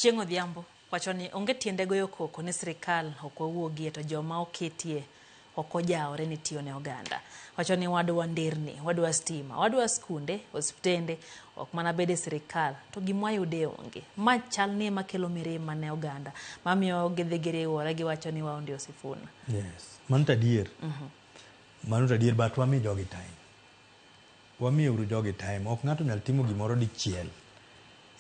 Chieng' odhiambo wacho ni onge tiende goyo koko ni sirikal ok owuogie to joma oketie ok ojawore ni tiyo ne oganda. Wacho ni wadwa nderni, wadwa stima, wadwa skunde, osiptende, ok mana bede sirikal to gima yude onge. Ma chal ni ema kelo mirima ne oganda. Mamiyo gidhi giriwore giwacho ni waonde Sifuna. Yes, mano tadier. Mano tadier, but wami jogi time. Wami uru jogi time. Ok ng'ato nyal timo gimoro dichiel.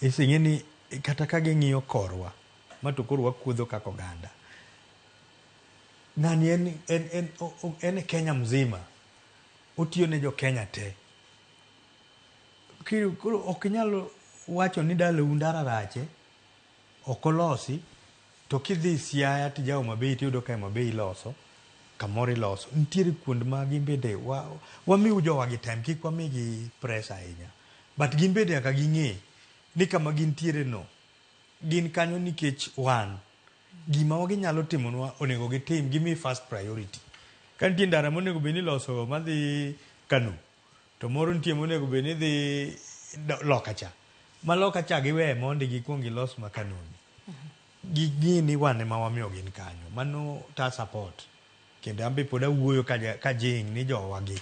Ising'e ni kata ka ging'iyo korwa, ma to koro wakuodho kaka oganda. Ng'ani en Kenya mzima. Otiyo ne jo Kenya te. Koro ok inyalo wacho ni dalau ndara rache, ok olosi, to kidhi Siaya tija Homa Bay tiyudo ka Homa Bay iloso, kamoro iloso. Nitiere kuond ma gimbede, wamiu jowa gi time, kik wamigi press ahinya. But gimbede nyaka ging'e ni kama gintiere no, gin kanyo nikech wan. Gima ginyalo timonwa onego gitim, gimi first priority. Ka nitie ndara monego bed ni loso madhi Kano, to moro nitie monego bed ni dhi Lokacha. Ma Lokacha giwe mondo gikuong gilos ma Kano ni. Gini wan ema wamiyo gin kanyo. Mano ta support. Kendo ambe pod awuoyo ka jing ni jowa gi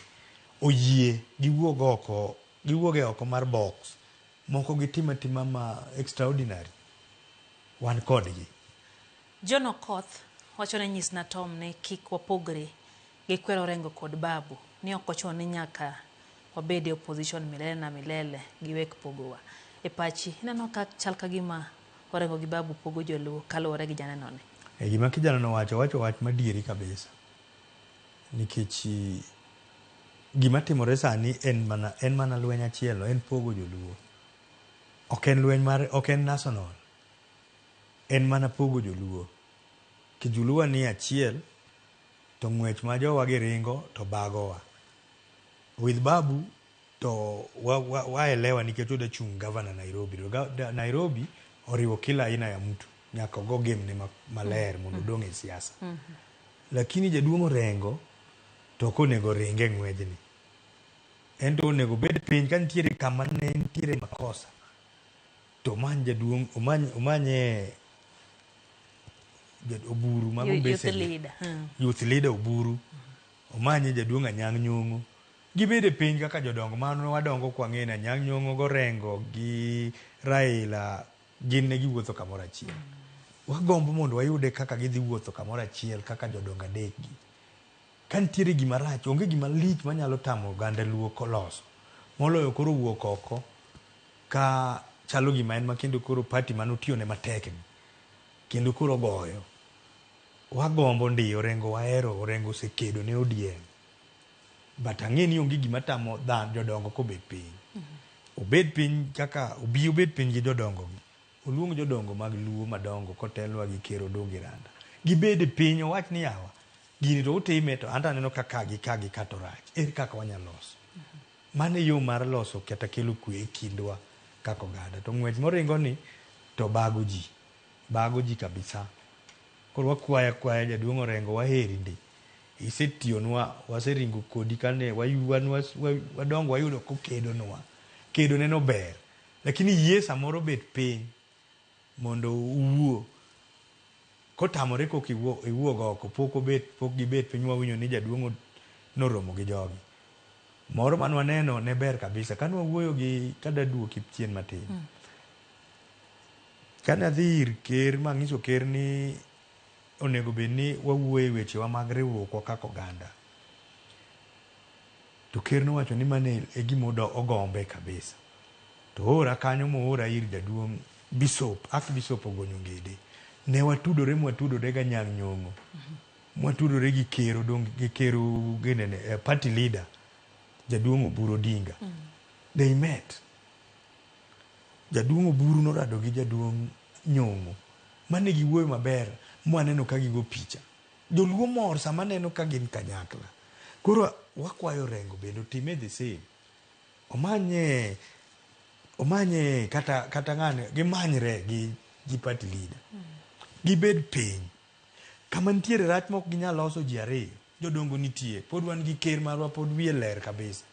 oyie giwuog oko, giwuoge oko mar box. Moko gitima tima ma extraordinary. Wan kodgi. John Okoth wacho ni nyisna Tom ne kik wapogre gi kwero rengo kod babu ni ok ochuno ni nyaka wabede opposition milele na milele giwek pogowa. E pachi ineno ka chal ka gima orengo gi babu pogo joluo kaluwore gi janeno ne. Gima kijana wacho wach madieri kabisa. Nikech gima timore sani en mana lweny achiel, en pogo joluo. Ok en lweny mar, ok en national. En mana pogo joluo. Kijuluo ni achiel, to ng'wech ma jowa giringo to bagowa. With babu to waelewa nikech oda chung governor Nairobi. Nairobi oriwo kila aina ya mtu. Nyaka go game ni maler mondo dong e siasa. Lakini jaduong' Orengo to konego ringe ng'wejni. Ento onego bed piny ka nitiere kama ne nitiere makosa. To omany jaduong', omanye Oburu mago bese youth leader Oburu, omanye jaduong' Anyang' Nyong'o. Gibede piny kaka jodongo mano wadongo kwa ng'ena Anyang' Nyong'o go Orengo gi Raila gin ne giwuotho kamoro achiel. Wagombo mondo wayude kaka gidhi wuotho kamoro achiel kaka jodongo adek gi. Ka nitiere gima rach, onge gima lich manyalo tamo oganda luo koloso. Moloyo koro wuok oko ka chalo gima en makendo koro party manotiyo ne matek ni. Kendo koro goyo. Wagombo ndiyo Orengo wahero, Orengo sekedo ne ODM. But ang'e ni onge gima tamo jodongo kobed piny. Obed piny kaka, obed piny gi jodongo gi. Oluong jodongo mag luo madongo kotelwa gi Ker Odongi Randa. Gibede piny owach ni yawa. Gini to utime to anta neno kaka kato rach. Ere kaka wanyaloso. Mane yo mar loso kata kelo kwe e kindwa kaka oganda. To ng'wech moringo ni to bago ji. Bago ji kabisa. Koro wakwaya jaduong' Orengo waheri ndi. Isetiyonwa, waseringo kodi kane wadongo wayudo kokedonwa. Kedo neno ber. Lakini yie samoro bet piny mondo uwuo. Kotamore kok iwuog oko, pok gibet piny wawinjo ni jaduong' noromo gi jogi. Moro man waneno ne ber kabisa. Kane wawuoyo gi kada duoki chien matin. Kane adhi ir ker mang'iso ker ni onego bed ni wawuoye wechewa mag riwruokwa kaka oganda. To ker nowacho ni mane e gima ogombe kabisa. To ora kanyo moora ir jaduong' Bishop, Bishop Ogonyo Ngede. Ne watudore ga Anyang' Nyong'o. Watudore gi Ker Odongi gi Ker party leader jaduong' Oburu Odinga. They met. Jaduong' Oburu norado gi jaduong' Nyong'o. Mane giwuoyo maber, mwaneno ka gigo picha. Joluo mor sama neno ka gin kanyakla. Koro wakwayo Orengo bendo time the same. Omanye kata ng'ane gimanyre gi party leader. Gibed piny. Kama nitiere rach mok ginyal loso ji ariyo. Jodongo nitie. Pod wan gi ker marwa pod wiye ler kabisa.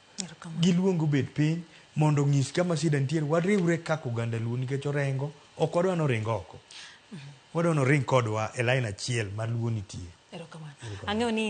Giluongo bed piny mondo ng'is kama sida nitiere wariwre kaka oganda luo nikech Orengo ok wadwa noring oko. Wadwa noring kodwa e line achiel ma luo nitie. Erokamano. Ang'eyo ni